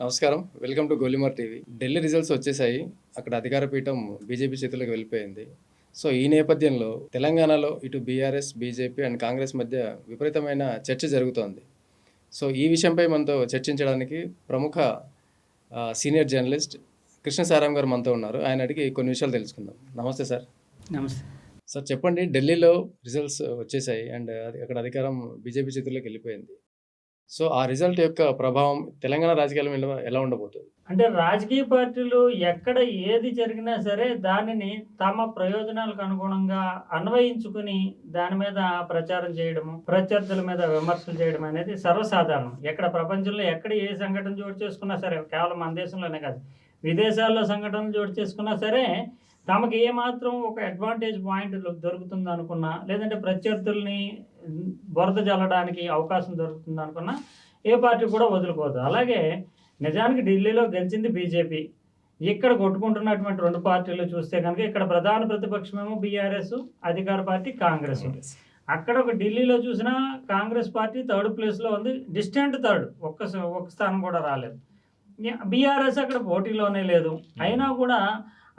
నమస్కారం. Welcome to Golimaar TV. Delhi results వచ్చేసాయి. అక్కడ అధికార పీఠం బీజేపీ చేతుల్లోకి వెళ్ళిపోయింది. సో, ఈ నేపథ్యంలో తెలంగాణలో ఇటు బీఆర్ఎస్, బీజేపీ అండ్ కాంగ్రెస్ మధ్య విపరీతమైన చర్చ జరుగుతోంది. సో, ఈ విషయంపై మనతో చర్చించడానికి ప్రముఖ సీనియర్ జర్నలిస్ట్ కృష్ణ సారాం గారు మనతో ఉన్నారు. ఆయన అడిగి కొన్ని విషయాలు తెలుసుకుందాం. నమస్తే సార్. నమస్తే. సార్ చెప్పండి, ఢిల్లీలో రిజల్ట్స్ వచ్చేసాయి అండ్ అక్కడ అధికారం బీజేపీ చేతుల్లోకి వెళ్ళిపోయింది. సో, ఆ రిజల్ట్ యొక్క ప్రభావం తెలంగాణ రాజకీయాల మీద ఎలా ఉండబోతుంది? అంటే రాజకీయ పార్టీలు ఎక్కడ ఏది జరిగినా సరే దానిని తమ ప్రయోజనాలకు అనుగుణంగా అన్వయించుకుని దాని మీద ప్రచారం చేయడము, ప్రత్యర్థుల మీద విమర్శలు చేయడం అనేది సర్వసాధారణం. ఎక్కడ ప్రపంచంలో ఎక్కడ ఏ సంఘటన చోటు చేసుకున్నా సరే, కేవలం మన దేశంలోనే కాదు, విదేశాల్లో సంఘటనలు చోటు చేసుకున్నా సరే, తమకు ఏమాత్రం ఒక అడ్వాంటేజ్ పాయింట్ దొరుకుతుంది అనుకున్నా, లేదంటే ప్రత్యర్థుల్ని బురద జల్లడానికి అవకాశం దొరుకుతుంది అనుకున్నా ఏ పార్టీ కూడా వదులుకోదు. అలాగే నిజానికి ఢిల్లీలో గెలిచింది బీజేపీ. ఇక్కడ కొట్టుకుంటున్నటువంటి రెండు పార్టీలు చూస్తే కనుక ఇక్కడ ప్రధాన ప్రతిపక్షమేమో బీఆర్ఎస్, అధికార పార్టీ కాంగ్రెస్. అక్కడ ఒక ఢిల్లీలో చూసినా కాంగ్రెస్ పార్టీ థర్డ్ ప్లేస్లో ఉంది, డిస్టెంట్ థర్డ్, ఒక్క స్థానం కూడా రాలేదు. బీఆర్ఎస్ అక్కడ పోటీలోనే లేదు. అయినా కూడా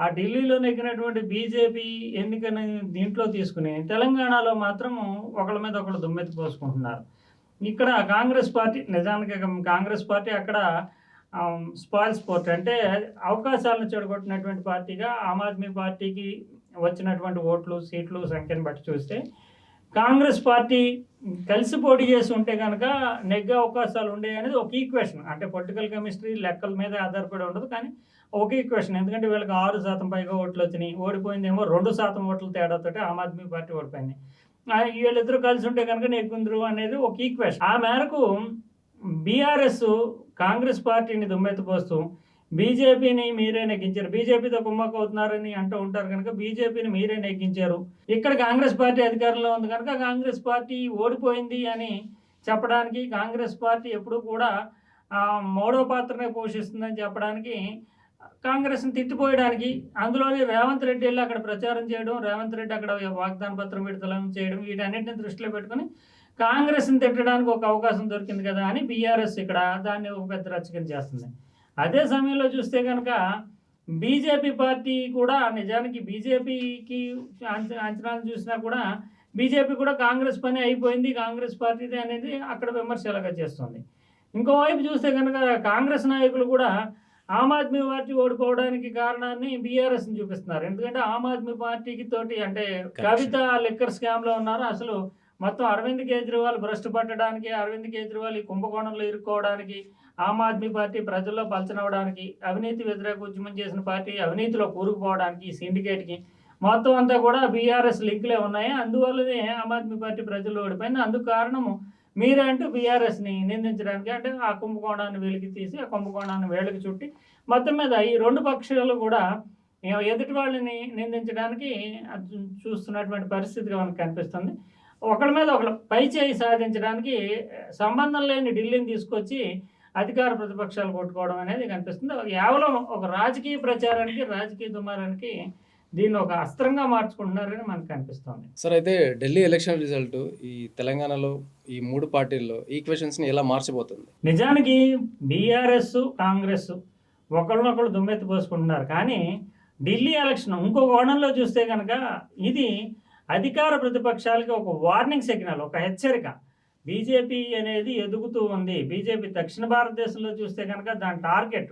ఆ ఢిల్లీలో నెగ్గినటువంటి బీజేపీ ఎన్నికని దీంట్లో తీసుకుని తెలంగాణలో మాత్రం ఒకళ్ళ మీద ఒకళ్ళు దుమ్మెత్తి పోసుకుంటున్నారు. ఇక్కడ కాంగ్రెస్ పార్టీ నిజానికి కాంగ్రెస్ పార్టీ అక్కడ స్పాయిల్ స్పోర్ట్ అంటే అవకాశాలను చెడగొట్టినటువంటి పార్టీగా ఆమ్ ఆద్మీ పార్టీకి వచ్చినటువంటి ఓట్లు, సీట్లు సంఖ్యను బట్టి చూస్తే కాంగ్రెస్ పార్టీ కలిసి పోటీ చేసి ఉంటే కనుక నెగ్గే అవకాశాలు ఉండే అనేది ఒక ఈక్వేషన్. అంటే పొలిటికల్ కెమిస్ట్రీ లెక్కల మీద ఆధారపడి ఉండదు, కానీ ఒక ఈక్వేషన్. ఎందుకంటే వీళ్ళకి 6% పైగా ఓట్లు వచ్చినాయి, ఓడిపోయిందేమో 2% ఓట్ల తేడాతో ఆమ్ ఆద్మీ పార్టీ ఓడిపోయింది. వీళ్ళిద్దరూ కలిసి ఉంటే కనుక నెగ్గుందరు అనేది ఒక ఈక్వేషన్. ఆ మేరకు బీఆర్ఎస్ కాంగ్రెస్ పార్టీని దుమ్మెత్తిపోస్తూ బీజేపీని మీరే నెగ్గించారు, బీజేపీతో కుమ్మక్క అవుతున్నారని అంటూ ఉంటారు కనుక బీజేపీని మీరే నెగ్గించారు, ఇక్కడ కాంగ్రెస్ పార్టీ అధికారంలో ఉంది కనుక కాంగ్రెస్ పార్టీ ఓడిపోయింది అని చెప్పడానికి, కాంగ్రెస్ పార్టీ ఎప్పుడూ కూడా మూడో పాత్రనే పోషిస్తుందని చెప్పడానికి, కాంగ్రెస్ని తిట్టిపోయడానికి, అందులోని రేవంత్ రెడ్డి వెళ్ళి అక్కడ ప్రచారం చేయడం, రేవంత్ రెడ్డి అక్కడ వాగ్దాన పత్రం విడుదల చేయడం, వీటన్నిటిని దృష్టిలో పెట్టుకుని కాంగ్రెస్ని తిట్టడానికి ఒక అవకాశం దొరికింది కదా అని బీఆర్ఎస్ ఇక్కడ దాన్ని ఒక పెద్ద రచకం చేస్తుంది. అదే సమయంలో చూస్తే కనుక బీజేపీ పార్టీ కూడా నిజానికి బీజేపీకి అంచనాలు చూసినా కూడా బీజేపీ కూడా కాంగ్రెస్ పని అయిపోయింది, కాంగ్రెస్ పార్టీది అనేది అక్కడ విమర్శలుగా చేస్తుంది. ఇంకోవైపు చూస్తే కనుక కాంగ్రెస్ నాయకులు కూడా ఆమ్ ఆద్మీ పార్టీ ఓడిపోవడానికి కారణాన్ని బీఆర్ఎస్ని చూపిస్తున్నారు. ఎందుకంటే ఆమ్ ఆద్మీ పార్టీకి తోటి అంటే కవిత లిక్కర్ స్కామ్లో ఉన్నారు. అసలు మొత్తం అరవింద్ కేజ్రీవాల్ భ్రష్టు పట్టడానికి, అరవింద్ కేజ్రీవాల్ ఈ కుంభకోణంలో ఇరుక్కోవడానికి, ఆమ్ ఆద్మీ పార్టీ ప్రజల్లో పలచనవడానికి, అవినీతి వ్యతిరేక ఉద్యమం చేసిన పార్టీ అవినీతిలో కూరుకుపోవడానికి, ఈ సిండికేట్కి మొత్తం అంతా కూడా బీఆర్ఎస్ లింకులే ఉన్నాయి. అందువల్లనే ఆమ్ ఆద్మీ పార్టీ ప్రజల్లో ఓడిపోయింది. అందుకు కారణము మీరే అంటూ బీఆర్ఎస్ని నిందించడానికి, అంటే ఆ కుంభకోణాన్ని వెలికి తీసి ఆ కుంభకోణాన్ని వేళ్ళకి చుట్టి మొత్తం మీద ఈ రెండు పక్షాలు కూడా ఎదుటి వాళ్ళని నిందించడానికి చూస్తున్నటువంటి పరిస్థితిగా మనకు కనిపిస్తుంది. ఒకళ్ళ మీద ఒకళ్ళు పై చేయి సాధించడానికి సంబంధం లేని ఢిల్లీని తీసుకొచ్చి అధికార ప్రతిపక్షాలు కొట్టుకోవడం అనేది కనిపిస్తుంది. కేవలం ఒక రాజకీయ ప్రచారానికి, రాజకీయ దుమారానికి దీన్ని ఒక అస్త్రంగా మార్చుకుంటున్నారని మనకు కనిపిస్తుంది. సార్, అయితే ఢిల్లీ ఎలక్షన్ రిజల్ట్ ఈ తెలంగాణలో ఈ మూడు పార్టీల్లో ఈక్వేషన్స్ని ఎలా మార్చబోతుంది? నిజానికి బీఆర్ఎస్, కాంగ్రెస్ ఒకళ్ళనొకళ్ళు దుమ్మెత్తి పోసుకుంటున్నారు. కానీ ఢిల్లీ ఎలక్షన్ ఇంకో కోణంలో చూస్తే కనుక ఇది అధికార ప్రతిపక్షాలకి ఒక వార్నింగ్ సిగ్నల్, ఒక హెచ్చరిక. బీజేపీ అనేది ఎదుగుతూ ఉంది. బీజేపీ దక్షిణ భారతదేశంలో చూస్తే కనుక దాని టార్గెట్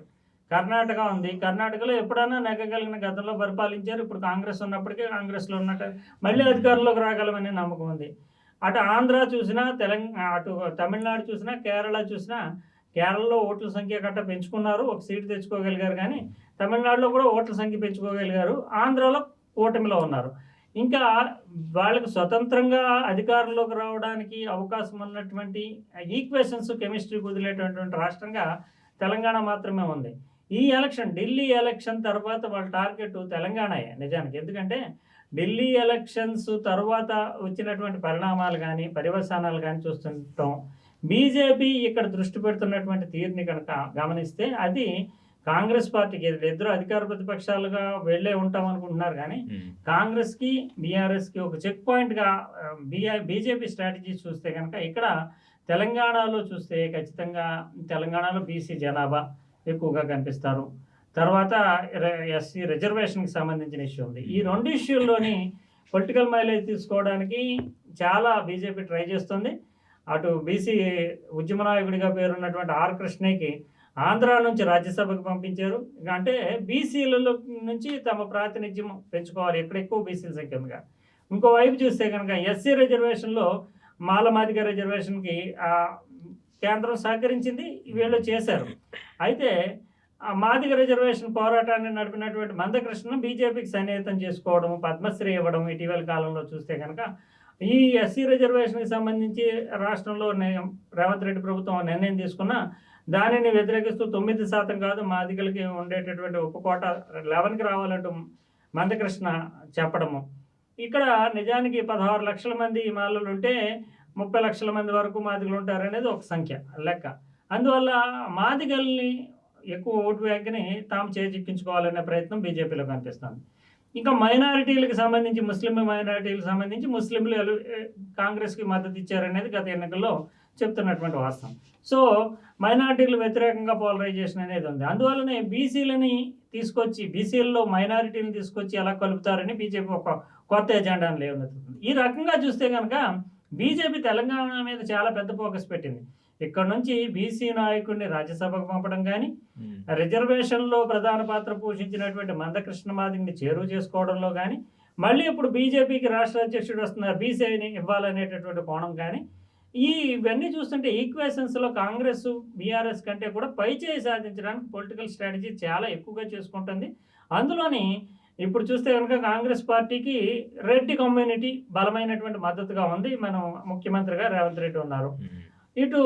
కర్ణాటక ఉంది. కర్ణాటకలో ఎప్పుడైనా నెగ్గగలిగిన గతంలో పరిపాలించారు. ఇప్పుడు కాంగ్రెస్ ఉన్నప్పటికీ కాంగ్రెస్లో ఉన్నట్టు మళ్ళీ అధికారంలోకి రాగలమనే నమ్మకం ఉంది. అటు ఆంధ్ర చూసినా, అటు తమిళనాడు చూసినా, కేరళ చూసినా, కేరళలో ఓట్ల సంఖ్య గట్ట పెంచుకున్నారు, ఒక సీటు తెచ్చుకోగలిగారు. కానీ తమిళనాడులో కూడా ఓట్ల సంఖ్య పెంచుకోగలిగారు. ఆంధ్రాలో కూటమిలో ఉన్నారు. ఇంకా వాళ్ళకి స్వతంత్రంగా అధికారంలోకి రావడానికి అవకాశం ఉన్నటువంటి ఈక్వేషన్స్, కెమిస్ట్రీ కుదిలేటటువంటి రాష్ట్రంగా తెలంగాణ మాత్రమే ఉంది. ఈ ఎలక్షన్, ఢిల్లీ ఎలక్షన్ తర్వాత వాళ్ళ టార్గెట్ తెలంగాణయే నిజానికి. ఎందుకంటే ఢిల్లీ ఎలక్షన్స్ తర్వాత వచ్చినటువంటి పరిణామాలు కానీ, పర్యవసానాలు కానీ చూస్తుంటాం. బీజేపీ ఇక్కడ దృష్టి పెడుతున్నటువంటి తీరుని కనుక గమనిస్తే అది కాంగ్రెస్ పార్టీకి, ఇద్దరు అధికార ప్రతిపక్షాలుగా వెళ్ళే ఉంటాం అనుకుంటున్నారు. కానీ కాంగ్రెస్కి, బీఆర్ఎస్కి ఒక చెక్ పాయింట్గా బీజేపీ స్ట్రాటజీ చూస్తే కనుక ఇక్కడ తెలంగాణలో చూస్తే ఖచ్చితంగా తెలంగాణలో బీసీ జనాభా, ఎక్కువగా కనిపిస్తారు. తర్వాత ఎస్సీ రిజర్వేషన్‌కి సంబంధించిన ఇష్యూ ఉంది. ఈ 2 ఇష్యూల్లోని పొలిటికల్ మైలేజ్ తీసుకోవడానికి చాలా బీజేపీ ట్రై చేస్తుంది. అటు బీసీ ఉద్యమ నాయకుడిగా పేరున్నటువంటి ఆర్. కృష్ణయ్యకి ఆంధ్ర నుంచి రాజ్యసభకు పంపించారు. అంటే బీసీలలో నుంచి తమ ప్రాతినిధ్యం పెంచుకోవాలి. ఎక్కడ ఎక్కువ బీసీల సంఖ్య ఉందిగా. ఇంకోవైపు చూస్తే కనుక ఎస్సీ రిజర్వేషన్‌లో మాలమాదిగ రిజర్వేషన్‌కి కేంద్రం సహకరించింది. వీళ్ళు చేశారు. అయితే ఆ మాదిగ రిజర్వేషన్ పోరాటాన్ని నడిపినటువంటి మందకృష్ణను బీజేపీకి సన్నిహితం చేసుకోవడం, పద్మశ్రీ ఇవ్వడం ఇటీవల కాలంలో చూస్తే కనుక ఈ ఎస్సీ రిజర్వేషన్‌కి సంబంధించి రాష్ట్రంలో రేవంత్ రెడ్డి ప్రభుత్వం నిర్ణయం తీసుకున్న దానిని వ్యతిరేకిస్తూ 9% కాదు మాదిగలకి ఉండేటటువంటి ఉపకోట 11కి రావాలంటూ మందకృష్ణ చెప్పడము. ఇక్కడ నిజానికి 16 లక్షల మంది మాలలు ఉంటే 30 లక్షల మంది వరకు మాదిగలు ఉంటారనేది ఒక సంఖ్య లెక్క. అందువల్ల మాదిగల్ని ఎక్కువ ఓటు బ్యాంక్‌ని తాము చేజిక్కించుకోవాలనే ప్రయత్నం బీజేపీలో కనిపిస్తుంది. ఇంకా మైనారిటీలకు సంబంధించి ముస్లిం మైనారిటీలకు సంబంధించి ముస్లింలు కాంగ్రెస్‌కి మద్దతు ఇచ్చారనేది గత ఎన్నికల్లో చెప్తున్నటువంటి వాస్తవం. సో మైనారిటీలు వ్యతిరేకంగా పోలరైజేషన్ అనేది ఉంది. అందువల్లనే బీసీలని తీసుకొచ్చి బీసీలలో మైనారిటీని తీసుకొచ్చి ఎలా కలుపుతారని బీజేపీ ఒక కొత్త ఎజెండాను లేవనెత్తుతుంది. ఈ రకంగా చూస్తే కనుక బీజేపీ తెలంగాణ మీద చాలా పెద్ద ఫోకస్ పెట్టింది. ఇక్కడ నుంచి బీసీ నాయకుడిని రాజ్యసభకు పంపడం కానీ, రిజర్వేషన్‌లో ప్రధాన పాత్ర పోషించినటువంటి మందకృష్ణ మాదిగని చేరువ చేసుకోవడంలో కానీ, మళ్ళీ ఇప్పుడు బీజేపీకి రాష్ట్ర అధ్యక్షుడు వస్తున్నారు బీసీని ఇవ్వాలనేటటువంటి కోణం కానీ, ఇవన్నీ చూస్తుంటే ఈక్వేషన్స్‌లో కాంగ్రెస్, బీఆర్ఎస్ కంటే కూడా పైచేయి సాధించడానికి పొలిటికల్ స్ట్రాటజీ చాలా ఎక్కువగా చేసుకుంటుంది. అందులోని ఇప్పుడు చూస్తే కనుక కాంగ్రెస్ పార్టీకి రెడ్డి కమ్యూనిటీ బలమైనటువంటి మద్దతుగా ఉంది. మనం ముఖ్యమంత్రిగా రేవంత్ రెడ్డి ఉన్నారు. ఇటు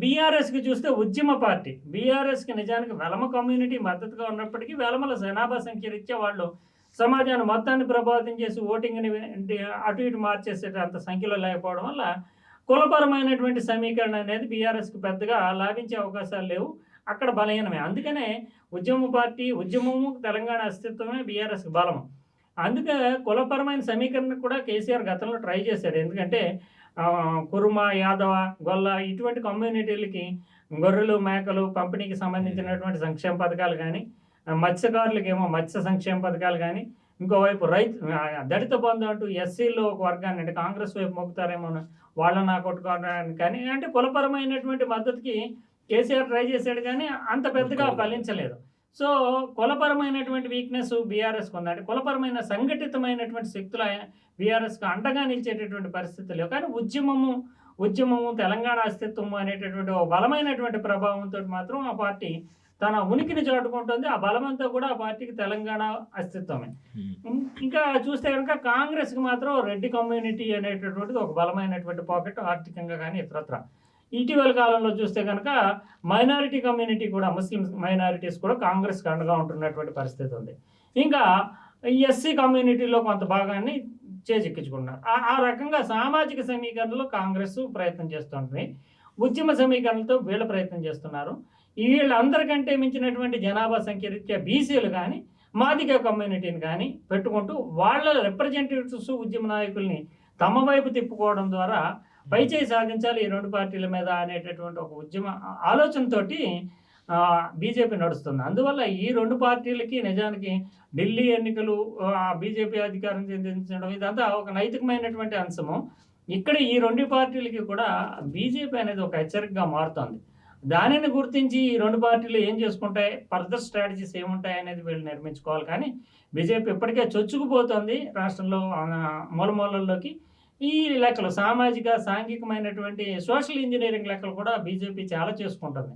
బీఆర్ఎస్‌కి చూస్తే ఉద్యమ పార్టీ. బీఆర్ఎస్‌కి నిజానికి వెలమ కమ్యూనిటీ మద్దతుగా ఉన్నప్పటికీ వెలమల జనాభా సంఖ్య రీత్యా వాళ్ళు సమాజాన్ని మొత్తాన్ని ప్రభావితం చేసి ఓటింగ్‌ని అటు ఇటు మార్చేసేటంత సంఖ్యలో లేకపోవడం వల్ల కులపరమైనటువంటి సమీకరణ అనేది బీఆర్ఎస్‌కి పెద్దగా లాభించే అవకాశాలు లేవు. అక్కడ బలహీనమే. అందుకనే ఉద్యమ పార్టీ, ఉద్యమము, తెలంగాణ అస్తిత్వమే బీఆర్ఎస్‌కి బలము. అందుకే కులపరమైన సమీకరణ కూడా కేసీఆర్ గతంలో ట్రై చేశాడు. ఎందుకంటే కురుమ, యాదవ, గొల్ల ఇటువంటి కమ్యూనిటీలకి గొర్రెలు, మేకలు పంపిణీకి సంబంధించినటువంటి సంక్షేమ పథకాలు కానీ, మత్స్యకారులకేమో మత్స్య సంక్షేమ పథకాలు కానీ, ఇంకోవైపు దళిత బంధు అంటూ ఎస్సీలో ఒక వర్గాన్ని అంటే కాంగ్రెస్ వైపు మొక్కుతారేమో వాళ్ళని ఆకట్టుకోవడానికి కానీ, అంటే కులపరమైనటువంటి మద్దతుకి కేసీఆర్ ట్రై చేశాడు కానీ అంత పెద్దగా ఫలించలేదు. సో కులపరమైనటువంటి వీక్‌నెస్ బీఆర్ఎస్‌కి ఉంది. అంటే కులపరమైన సంఘటితమైనటువంటి శక్తులు బీఆర్ఎస్‌కి అండగా నిలిచేటటువంటి పరిస్థితులు లేవు. కానీ ఉద్యమము తెలంగాణ అస్తిత్వము అనేటటువంటి ఒక బలమైనటువంటి ప్రభావంతో మాత్రం ఆ పార్టీ తన ఉనికిని చాటుకుంటుంది. ఆ బలమంతా కూడా ఆ పార్టీకి తెలంగాణ అస్తిత్వమే. ఇంకా చూస్తే కనుక కాంగ్రెస్‌కి మాత్రం రెడ్డి కమ్యూనిటీ అనేటటువంటిది ఒక బలమైనటువంటి పాకెట్ ఆర్థికంగా కానీ ఇతరత్ర. ఇటీవల కాలంలో చూస్తే కనుక మైనారిటీ కమ్యూనిటీ కూడా ముస్లిం మైనారిటీస్ కూడా కాంగ్రెస్‌కి అండగా ఉంటున్నటువంటి పరిస్థితి ఉంది. ఇంకా ఎస్సీ కమ్యూనిటీలో కొంత భాగాన్ని చేజిక్కించుకున్నారు. ఆ రకంగా సామాజిక సమీకరణలో కాంగ్రెస్ ప్రయత్నం చేస్తుంది. ఉద్యమ సమీకరణలతో వీళ్ళు ప్రయత్నం చేస్తున్నారు. వీళ్ళందరికంటే మించినటువంటి జనాభా సంఖ్య రీత్యా బీసీలు కానీ, మాదిగ కమ్యూనిటీని కానీ పెట్టుకుంటూ వాళ్ళ రిప్రజెంటేటివ్స్ ఉద్యమ నాయకుల్ని తమ వైపు తిప్పుకోవడం ద్వారా పైచేయి సాధించాలి ఈ 2 పార్టీల మీద అనేటటువంటి ఒక ఉద్యమ ఆలోచనతోటి బీజేపీ నడుస్తుంది. అందువల్ల ఈ 2 పార్టీలకి నిజానికి ఢిల్లీ ఎన్నికలు బీజేపీ అధికారం చెందించడం ఇదంతా ఒక నైతికమైనటువంటి అంశము. ఇక్కడ ఈ 2 పార్టీలకి కూడా బీజేపీ అనేది ఒక హెచ్చరికగా మారుతోంది. దానిని గుర్తించి ఈ 2 పార్టీలు ఏం చేసుకుంటాయి, ఫర్దర్ స్ట్రాటజీస్ ఏముంటాయి అనేది వీళ్ళు నిర్మించుకోవాలి. కానీ బీజేపీ ఇప్పటికే చొచ్చుకుపోతుంది రాష్ట్రంలో మూలమూలల్లోకి. ఈ లెక్కలు సామాజిక, సాంఘికమైనటువంటి సోషల్ ఇంజనీరింగ్ లెక్కలు కూడా బీజేపీ చాలా చేసుకుంటుంది.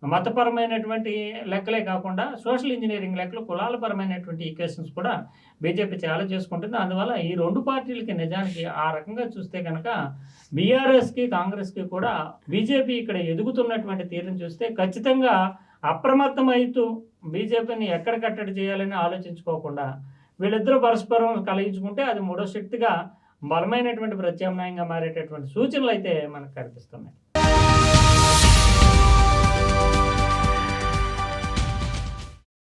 మతపరమైనటువంటి లెక్కలే కాకుండా సోషల్ ఇంజనీరింగ్ లెక్కలు, కులాలపరమైనటువంటి ఈక్వేషన్స్ కూడా బీజేపీ చాలా చేసుకుంటుంది. అందువల్ల ఈ 2 పార్టీలకి నిజానికి ఆ రకంగా చూస్తే కనుక బీఆర్ఎస్‌కి, కాంగ్రెస్‌కి కూడా బీజేపీ ఇక్కడ ఎదుగుతున్నటువంటి తీరును చూస్తే ఖచ్చితంగా అప్రమత్తమైతూ బీజేపీని ఎక్కడ కట్టడి చేయాలని ఆలోచించుకోకుండా వీళ్ళిద్దరూ పరస్పరం కలయించుకుంటే అది మూడో శక్తిగా బలమైనటువంటి ప్రత్యామ్నాయంగా మారేటటువంటి సూచనలు అయితే మనకు కనిపిస్తున్నాయి.